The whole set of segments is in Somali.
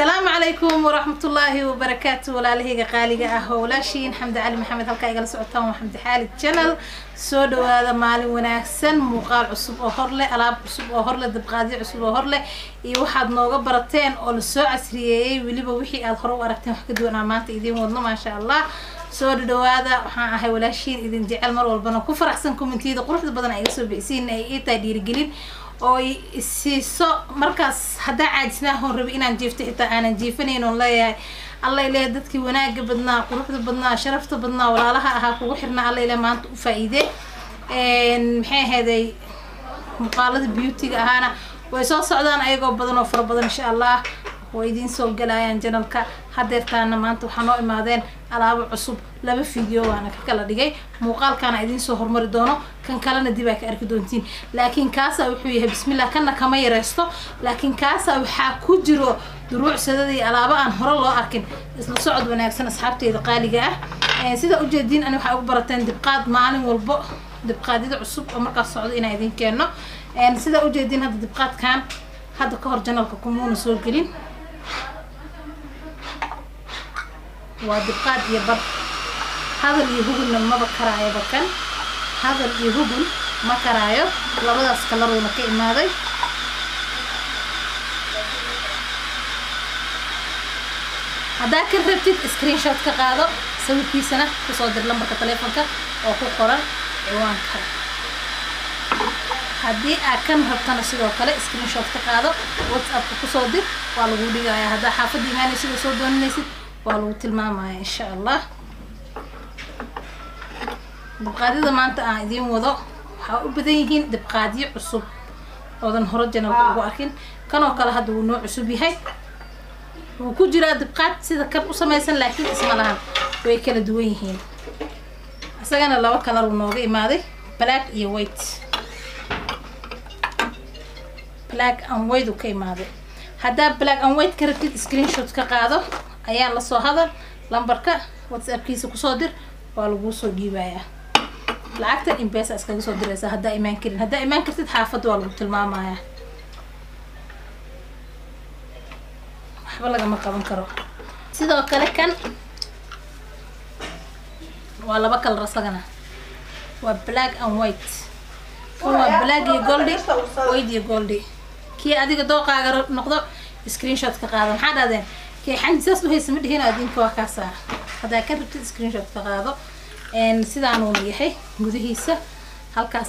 السلام عليكم ورحمة الله وبركاته ولا لهيجا قاليجا أهولاشين حمد علي محمد هالكا يجلس عطام وحمد حالي channel سودو هذا مالي وناكسن مقال عصب أهرله ألعاب عصب أهرله دبقادي عصب أهرله يوحد نوجا برتين أو السوق عسرية واللي بوحي الخروج أركتين حكدونا مات إيدين والله ما شاء الله سودو هذا وحنا هولاشين إذا جعل مر والبنا كفر أحسن كومنتي ده قرحت بدنا يسوي بيسين أي تدير جلين oo isiiso markaas hada caajisnaa hor rabi inaan jiifto xitaa aanan jiifanayn oo leeyahay alla ilaahay dadkii wanaaga badnaa quruxda badnaa sharafta badnaa walaalaha ahaa kugu xirnaa alla ilaahay maanta u faa'iide maxay ahaday muuqaalada beauty-ga ahaana way soo socdaan ayagoo badan oo fara badan insha Allah way idin soo galayaan channelka hadeertaana maanta waxaan noo imaadeen alaabo cusub laba video waana ka kala dhigay muuqaalkana idin soo hormari doono kan kalena dib ay ka arki doontiin laakiin kaasa wuxuu yahay bismillah kana kama yareysto laakiin kaasa waxa ku jiro duruucsadii alaabo aan hore loo arkin isla socod wanaagsan asxaabteeda qaaliga ah sida u jeedin aan waxa ugu barateen dibqaad maalin walbo dibqaadida cusub oo markaas socdo inay idin keeno sida u jeedin hadda dibqaadkan hadda ka hor channelka kumuuna soo gelin ودبقات يبر هذا اللي يهون ما بكرايه بكن هذا اللي يهون ما كرايه لبدا سكلرو ما كيماداي هذا كربتي سكرين شوت كقادو سوي كيسنا كسو دير لمبرك تليفونك او ku qoran ciwaanka hadii aad kan rabtana sidoo kale screen shot ka qaado WhatsApp ku soo dir waa lagu dhigayaa hada xaafadii maana sidoo soo doonaysid والو tilmaamaya insha Allah dibqaadida maanta aan idin wado waxa u badan yihiin dibqaadiyo cusub oo hore channelka ugu arkin kan oo kale hadda uu nooc cusub yahay uu ku jira dibqaad sida kan u sameeysan laakiin isma lahan way kala duwan yihiin asagana laba kala uu nooga imaaday black iyo white black and white u ka imaaday hada black and white ka rabtid screenshot ka qaado ayaa la soo hadal lambarka WhatsApp kiisa ku soo dir waa lagu soo dhiibayaa lacagta M-Pesa iskaga soo diraysa hada iimaan karin hada iimaan kartid xaafad waa lagu tilmaamayaa waxba laga ma qaban karo sidoo kale kan waa laba kala rasagana waa black and white waa black iyo goldi white iyo goldi kii adiga dooqaaga noqdo screenshot ka qaado maxaa dhaadeen كي حن ساس له اسمه هنا أدين كواكاسا هذا كان ربط سكرين شوت تقاضو إن سيدانو ليحي جوده هيسا هالكاس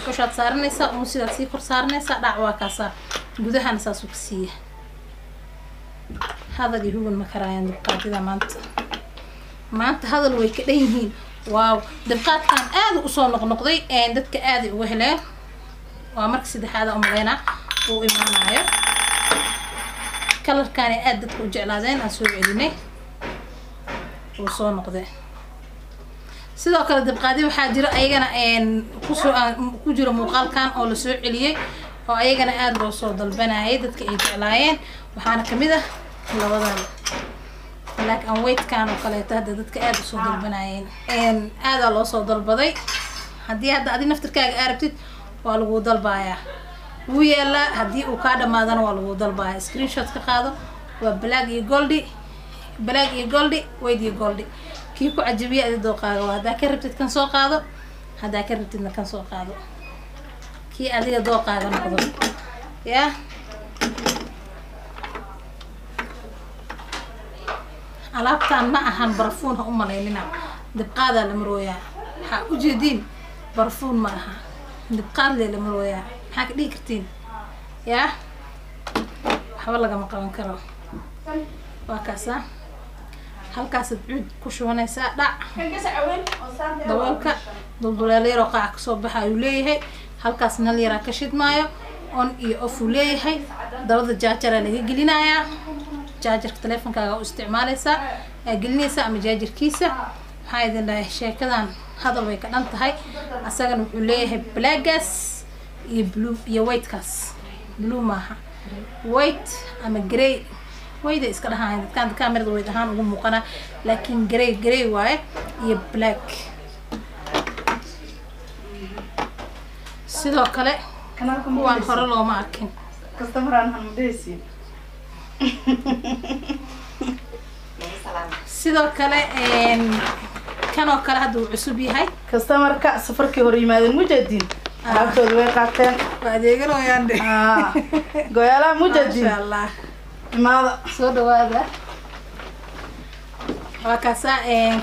كشات صارنا سا ومسيدات سيكور صارنا سا دعوة كاسا جوده هنساسو كسيه هذا اللي هو المكراين دقات إذا مانت هذا الويك لينهين واو دقات كان آذ وصول نقضي إن دتك آذ وهلا ومركز ده هذا أمرنا وإيمان عير كلر كان أدت وجعلادين أسوي عليني وصون نقده sidoo kale dibqaadi waxa jira ayagana ku jiro muuqaal kan oo la soo celiyay oo ayagana aad loo soo dalbanayay dadka ay jeclaayeen waxaana kamid ah labadan black and white kan oo kale dadka aad u soo dalbanayeen aad loo soo dalbaday hadii hadda adii naftirkaaga aragtid waa lagu dalbayaa ويلا هدي وكذا ما ذا نوال وضل بها سكرين شوت كقاضو وبلاقي جولدي بلاقي جولدي ويدي جولدي كيف عجبيه هذا قاضو هذا كربت كان سوق قاضو هذا كربت إنه كان سوق قاضو كي هذه ذو قاضو نقضو يا علاقتان ما أهان برفونها ليلنا دبقاضة المرويا وجدين برفون معها دبقاضة المرويا حاك ديكرتين يا حاول لقى مقام كرو وكاسا هالكاس بعود كشوانيسا دع دوالك دولالي رقع كسوب بها يوليه هالكاس نالي راكشيد مايو اون اي اوف وليه دawada jaajar laga gelinaya jaajarka teleefankaaga u isticmaalaysa gelinaysa ama jaajarkiisa waxa idin leeyahay sheekadan hadal way ka dhan tahay asagana wuxuu leeyahay black gas iyo blue iyo white kaas blue maaha white ama gray wayda iska dhahaan dadkan kamerada way dhahaan ugu muuqana laakiin gray waaye iyo black sidoo kale waan hore looma arkin customer aan hamdeysi sidoo kale kan oo kale hadda uu cusub yahay customerka safarkii hor yimaadeen mujadin alaabtooda way qaateen waa adeeganayaan de gooyala mujadin insha Allah imaada soo dhawaada waa kaasa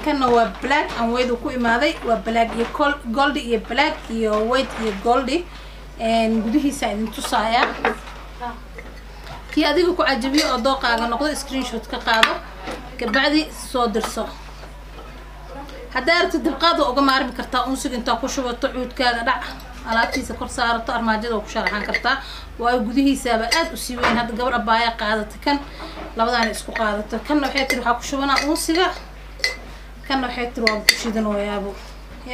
kana waa black and white ku imaaday waa black iyo gold iyo black iyo white iyo gold gudihiisa idin tusaaya kii adiga ku cajabiyo oo dooqaaga noqdo screenshot ka qaado kabacdi soo dirso haddaad aragtid dibqaad uga maarmi kartaa unsiga intaa ku shubato cuudkaaga dhac alaabtiisa kor saarato armaajada ku sharaxan kartaa waa gudihiisaba aad u sii weyn hadda gabar abaaya qaadato kan labadaan isku qaadato kan waxay tiri waxa ku shubanaa unsiga kan waxay tiri waa ku shidan wayaabo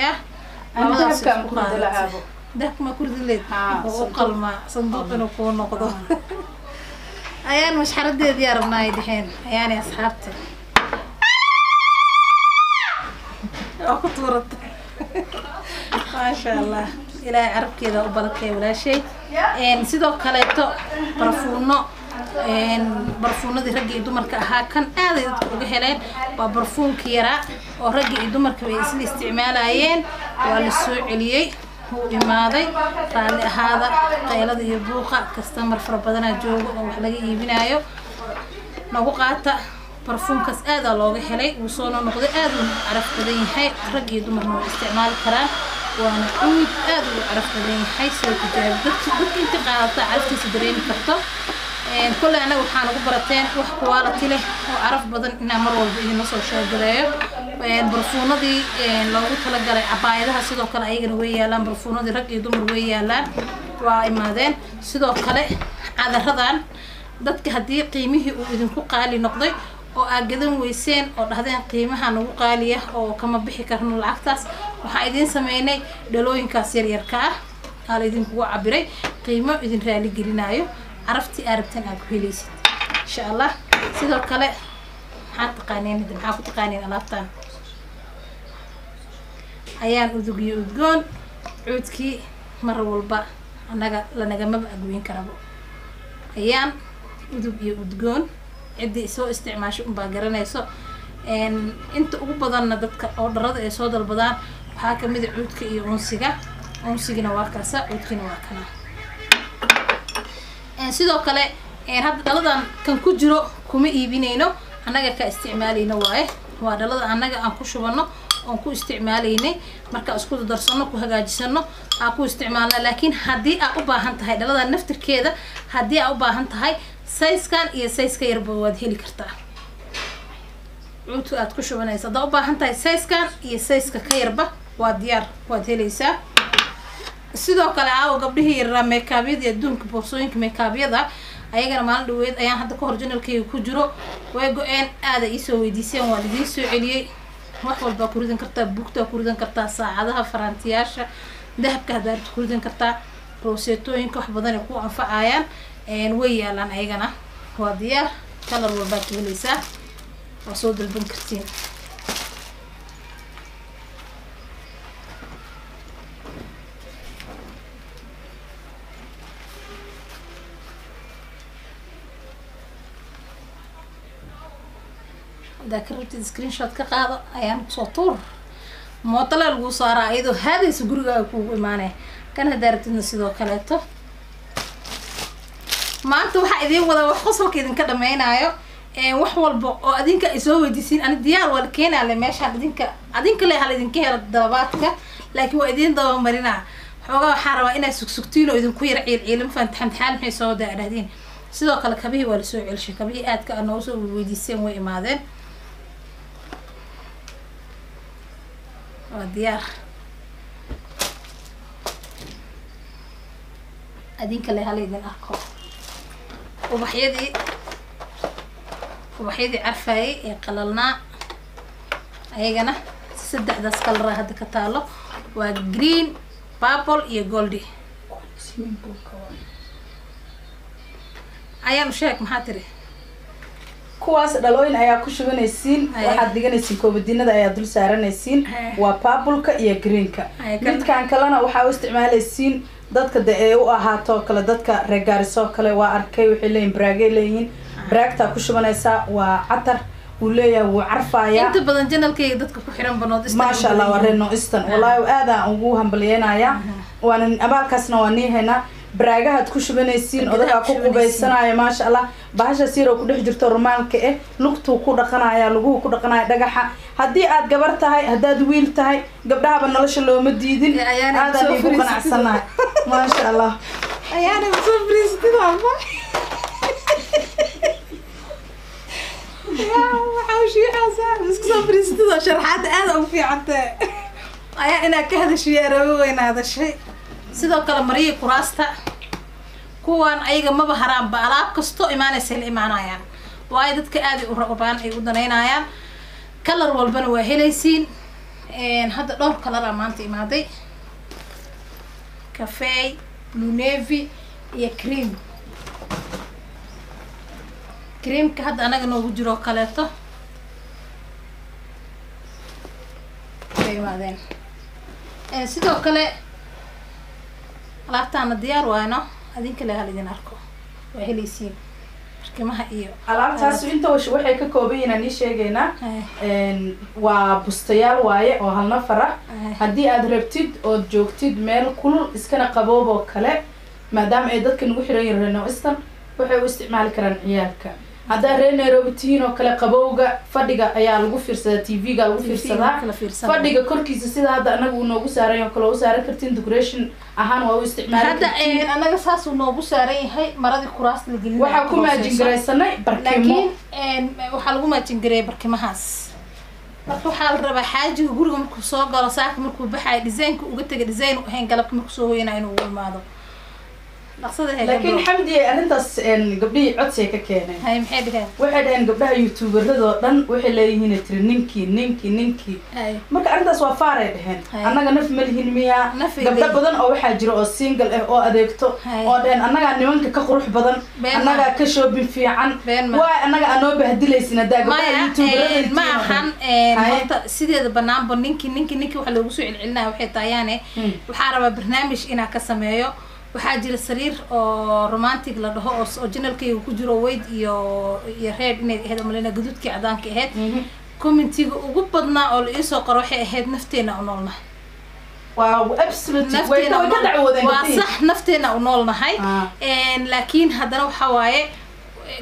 ya labadaas isku qaadato ده ما كل ذلك وقل ما صندوقنا وكون نقضه أيان مش حردي ديار بناي دحين أيان يا أصحابتي أخطورت ما شاء الله إلى عرب كذا وبركة ولا شيء إن سيدو كلايتو برفونة دي رجع يدمر كها كان هذا وجهلين وبرفون كيرا ورجع يدمر كويس الاستعمال عين والسوق عليه هو إمادي قال هذا قيلة يبوقة كاستمر فربنا جوج أو حلاقي يبنايو نوقعته برفون كاس هذا لوجه حلي وصونا نقدر هذا عرف بدين حي رجع يدمر من استعمال كلام وأنا أود هذا عرف بدين حي سوي تجارب بس أنت قاعدة عرفت تدرين كتر كل أنا وحنا قبرتين وحوالتي له وعرف بدن إن مرور به نص الشجرة برفونة دي لو تلقى عبايدها سيدو كلا أيجن ويالان برفونة دي رجع يدمر ويالان وإمادين سيدو كلا على هذان dadka hadii qiimihii uu idinku qaali noqday oo aad gadan weyseen oo dhahdeen qiimaha nagu qaaliya oo kama bixi karno lacagtaas waxa idin sameeynay dhalooyinkaas yar yarka ah idinku cabiray qiimo idin raali gelinayo عرفتي أربتين أكو هليسيت إن شاء الله سيدو كله حتى قانين إذا حاكو تقانين ألابتان أيان أذوقي أذقون عودكي مرة والبا لنجا ما بقوين كربو أيان أذوقي أذقون عدي سو استعماش باقرنا يسو إن أنت أقبضنا ضدك أو درد يسود البضان وحاكم مد عودكي أنسجنا واكاسا عودكي نواكنا sidoo kale hadda dhaladan kan ku jiro kuma iibinayno anaga ka isticmaalayna waa dhalada anaga aan ku shubano oo ku isticmaalaynay marka isku darsano ku hagaajisano aan ku isticmaalna laakiin hadii aad u baahan tahay dhaladan naftirkeeda hadii aad u baahan tahay size-kan iyo size-ka yarba waad heli kartaa cunto aad ku shubanaysa hadii aad u baahan tahay size-kan iyo size-ka ka yarba waa diyaar waad helaysaa sidoo kale aaw gabdhihii yaraa makeup-yada adduunka boorsooyinka makeup-yada ayagana maalin dhaweed ayaan hadda ka hor channel-kayga ku jiro way go-een aad ay soo weydiiseen waa idin soo celiyay wax walba ku ridan kartaa buugta ku ridan kartaa saacadaha farantiyaasha dahabka hadaad ku ridan kartaa rosetooyinka wax badan ay ku anfacayaan way yaalaan ayagana waa diyaar color walba ka helaysaa waa soo dalban kartiin ذاك ربتي سكرين شوت كقاعدة أيام صوتور ما طلع الوصارة أيضا هذا سجورة كوب إيمانه كان هدارت النسيدو كلاته ما أنتوا حقيقين وده وحصل كده كده ما ينايو وحول بق أدينك يسوي ديسين أنا ديار ولا كين على ماشي أدينك اللي على أدينك هي الضرباتك لكن وأدين ضرب مرينا حوجا حروا إنا سكسكتينو إذن كوير علم فأنت حمد حال محي سودا هدين سيدو كلا كبيه ولا سوي علش كبيه أد كأنه سوي ديسين وإيمادين وديار أدينك اللي هالي دين أركو وبحيدي عرفاي قللنا أيجنا سدح داس كلر هذا كتالو وجرين بابل يا جولدي أيام شاك محاتري kuwaas dhalooyin ayaa ku shubanaysiin waxaad dhiganaysiin koobadiinada ayaa dul saaranaysiin waa purple-ka iyo green-ka midkaan kalena waxa uu isticmaalaysiin dadka ee u ahaato kala dadka reegaarisoo kale waa arkay waxay leeyihiin braagay leeyihiin braagta ku shubanaysa waa catar uu leeyahay wuu carfaaya inta badan janalkayga dadka ku xiran banood istan maasha Allah waa Reer Northeastern wallahi aad aan ugu hambalyeynaya waan abaalkaasna waan niihayna براجها تكشبنا السين أذا أكو قبيسنا يا ما شاء الله بعشة سيرة وكده جرت رومان كإيه لقطو كودا قناعة لقوه كودا قناعة دقها هدي عاد جبرتها هدا دويل تهاي قبلها بنلاش اللي مديدين هذا اللي يكون قناع السنة ما شاء الله أيانا بسوبريز كده يا حوشي حسن بس سوبريز كده شرحات أنا وفي عتة أنا كهذا شيء روين هذا الشيء sidoo kale mariye kuraasta kuwan ayaga maba haraan ba alaab kasto imaanaysa la imaanayaan waay dadka aad u rabaan ay u daneynayaan color walbana waa helaysiin hadda dhowr color maanta imaaday cafe blue navy iyo cream ka hadda anaga noogu jiro kaleeto ay imaadeen sidoo kale alaabtaana diyaar waano adinka la halidin arko waa helaysiin barkimaha iyo alaabtaas inta waxay ka kooban yihiin sheegayna waa bustayaal waaye oo hal nafar ah hadii aad rabtid oo joogtid meel kulul iskana qaboob oo kale maadaama ay dadka nagu xiran yihiin Reer Northeastern waxay u isticmaali karaan ciyaalka هذا رينا روبتين وكلا قبوجة فدقة أيا لقو فرصة تي قال لقو فرصة فدقة كركي سيدا هذا أنا ونوبو سارين وكلا وسارة كرتين ديكوريشن أهان وهو استعمال هذا أنا قصاص ونوبو سارين هاي مرض الكراس اللي قلنا وحكو ما جنجري سنة بركيمو لكن وحلقو ما جنجري بركيمو هاس marka waxa la rabaa xaaji guriga markuu soo galo saaka markuu baxay design-ku uga tagay design u ahayn galabka markuu soo hoyna inuu u imaado لكن حمدي أنت قبلي عدسي ككينة هاي محيدها واحد عن قبلها يوتيوبر هذا دن وحلي هنا ترى نينكي ما كأنت سوافارة هن أنا جنف ملهن ميا قبل بدن أو واحد جرو سينجل أو أديكتو أو دهن أنا جن يومك كخروح بدن أنا جا كشوب في عن وأنا جا أنا بهدلي سنة دا قبلها يوتيوبر ما حن سيدي هذا برنامج نينكي وحلو وسوي العلنا وحيد طيانة وحارب برنامج إنا كسميو waxaa jira sariir oo romantic la dhaho oo originalkii ku jiro weyd iyo reed inay ahayd amalena gaduudkii cadaanka ahayd commentiga ugu badnaa oo la ii soo qoro waxay ahayd nafteena u noolnahay waaw absolutely way ka dacwadeen waa sax nafteena u noolnahay laakiin haddana waxa waaye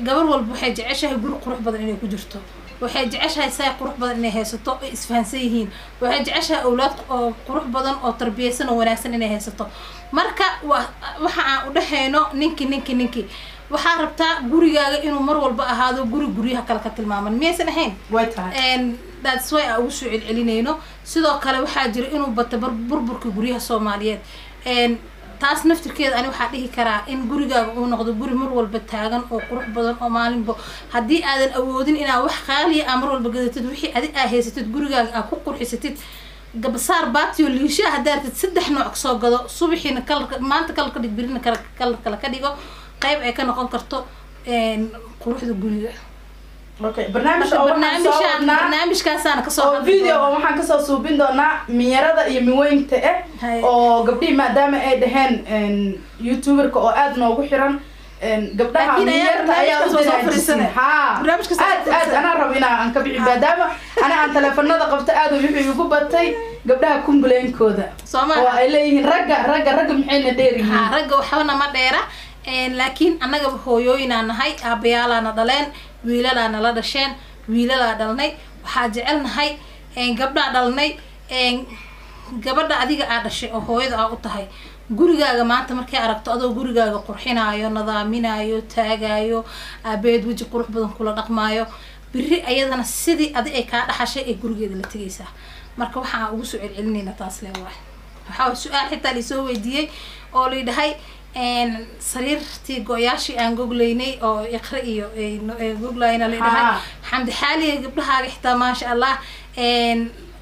gabar walba waxay jeceshahay guri qurux badan inay ku jirto waxay jeceshahay say qurux badan inay haysato ay isfahansan yihiin waxay jeceshahay awlaad qurux badan oo tarbiyaysan oo wanaagsan inay haysato marka waxa aan u dhaxayno ninki waxa rabtaa gurigaaga inuu mar walba ahaado guriyaha kala ka tilmaaman miyaysan ahayn way tahay that's why aan ugu soo celinayno sidoo kale waxa jira inuu bato burburka guryaha Soomaaliyeed taas naftirkeeda ani waxa dhihi karaa in gurigaaga uu noqdo guri mar walba taagan oo qurux badan oo maalinba hadii aadan awoodin inaad wax qaali ah mar walba gadatid wixii aad haysatid gurigaaga aad ku qurxisatid gabsaar baatiyo liisha hadaartid saddex nooc soo gado subaxina maanta kala ka dhigbirina kala ka dhigo qayb ay ka noqon karto quruxda guriga okay barnaamijkaasana ka soo video oo waxaan ka soo suubin doonaa miyarada iyo miweynta oo gabdhii maadaama ay dhaheen youtuberka oo aad noogu xiran gabdhaha miyarta ayaa u fariisan aad ana rabo inaan ka bixi maadaama aan telefoonada qabto aad wixii ugu batay gabdhaha kumbulenkooda oo ay leeyihiin ragga maxayna dheerihiin ragga waxbana ma dheera laakiin anaga hooyooyinaan nahay aabayaalaana dhaleen wiilalaana la dhasheen wiilalaa dhalnay waxaa jecelnahay gabdhaa dhalnay gabadha adiga aa dhashay oo hooyada aa u tahay gurigaaga maanta markay aragto adoo gurigaaga qurxinaayo nadaaminaayo taagaayo aabeed waji qurux badan kula dhaqmaayo biri ayadana sidii adi ay kaa dhaxashay ee gurigeeda la tegaysaa marka waxaan ugu soo celcelinayna taas leewahay waxaa su-aal xitaa lisoo weydiiyey oo liidhahay sariirtii gooyaashii aan goglaynay oo iqra iyo goglayna liidhahay xamdi xaaliya gabdhahaaga xitaa maasha allah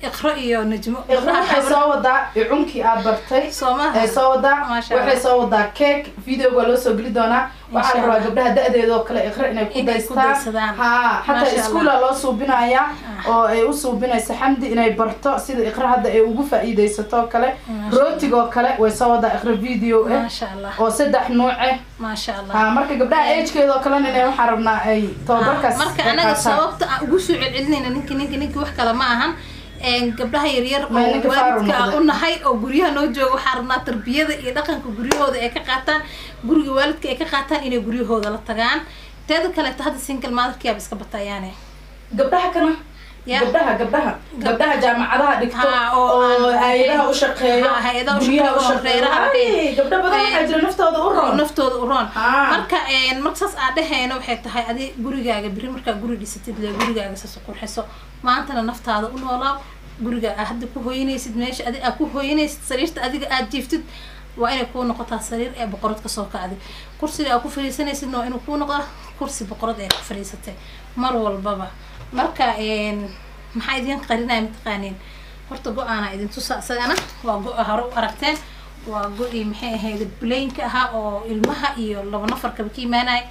iqra iyo najmo waxay soo wadaa cunki aad bartay ay soo wadaa waxay soo wadaa cake video waa loo soo geli doonaa waxaa la rabaa gabdhaha da'deeda oo kale iqra inay ku daystaan xataa iskuula loo suubinaya oo ay u suubinaysa xamdi inay barto sida iqra hadda ay ugu faa'iideysato kale rootiga kale way soo wadaa iqra video oo saddex nooc ما شاء الله marka gabdhaha age-keeda oo kale inay waxa rabnaa ay tababarkaas marka anaga sababta u ugu soo celcelinayna ninka wax kale ma ahan gabdhaha yaryar oo waalidka u nahay oo guryaha noo jooga waxaa rabnaa tarbiyada iyo dhaqanka guryahooda ay ka qaataan guriga waalidka ay ka qaataan inay guryahooda la tagaan teeda kaleeto hadda single motherkiyaaba iska batayaane gabdhaha kana gabdhaha jaamacadaha dhigto oo hay'adaha u shaqeeyo guryaha u shaqeeyo gabdha badan waxaa jira naftooda u roon marka saas aa dhahayna waxay tahay adi gurigaaga biri markaa guri dhisatid le gurigaaga saas u qurxiso maantana naftaada u noolaa guriga aa hadda ku hooyanaysid meesha adi aa ku hooyanaysid sariirta adiga aad jiiftid waa inay kuu noqotaa sariir ee boqorad kasoo kacday kursiga aa ku fadhiisanaysidna waa inuu kuu noqdaa kursi boqorad ee ku fadhiisatay mar walbaba marka maxaa idin qarinaya mataqaaniin horta go-aana idin tusa isagana waa go hore u aragteen waa go-i maxay ahayd blanka ahaa oo ilmaha iyo laba nafarkaba ka imaanaya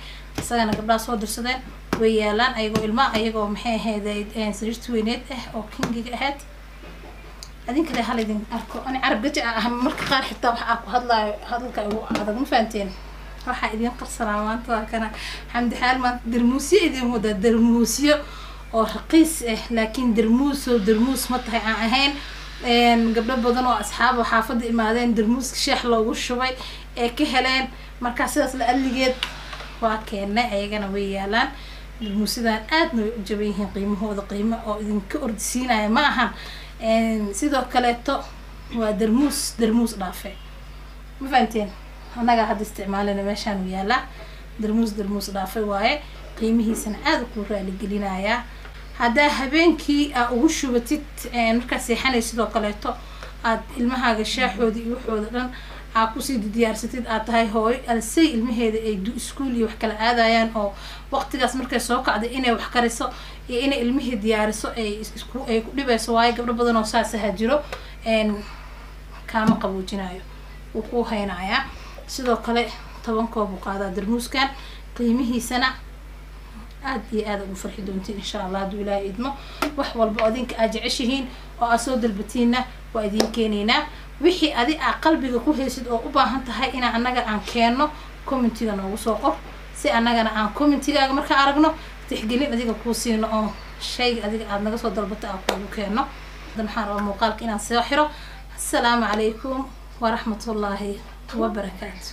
isagana gabdhaha soo dirsadeen way yaalaan ayagoo ilmaha ayagoo maxay ahayd sariirta weyneed ah oo kingiga ahayd adinka le hal idin arko ani carab gaji ah marka qaar xitaa waxa aa ku hadlaayo hadalka ugu adag ma fahanteen waxaa idin qarsanaa maanta waa kana xamdi xaal maanta darmuusyo idin wadaa darmuusyo oo raqiis ah laakiin darmuus ma tahay aan ahayn gabdho badan oo asxaab oo xaafadda imaadeen darmuuska sheex loogu shubay ee ka heleen markaa sidaas la adligeed waa keennay ayagana way yaalaan darmuusyadan aadna way u jaban yihiin qiimahooda qiimo oo idinka ordisiinaya ma ahan sidoo kaleeto waa darmuus dhaafe ma fahanteen annagaa hadda isticmaalina meeshaan u yaalaa darmuus dhaafe waaye qiimihiisana aada ku raaligelinayaa haddaa habeenkii aa ugu shubatid markaa seexanay sidoo kaleeto aad ilmahaaga shaaxooda iyo waxooda dhan aa kusii diyaarsatid aad tahay hooyo alsay ilmaheeda ay iskuul iyo wax kala aadayaan oo waqtigaas markay soo kacday inay wax kariso iyo inay ilmihii diyaariso ay ku dhibayso waayo gabdho badan oo saasaha jiro kaama qaboojinayo wuu kuu haynayaa sidoo kale 10 koob u qaadaa darmuuskan qiimihiisana aad iyo aad ugu farxi doontiin insha Allah hadduu Ilaahay idmo wax walba adinka aad jeceshihiin oo aad soo dalbatiina waa idin keenaynaa wixii adi aa qalbiga ku haysid oo u baahan tahay inaan annaga aan keenno commentiga noogu soo qor si annagana aan commentigaaga markaa aragno tixgelin adiga kuu siino oo shayga adiga aad naga soo dalbata aan kuugu keenno waxaan rabaa muuqaalka inaan soo xiro assalaamu calaykum waraxmatullaahi wabarakaatu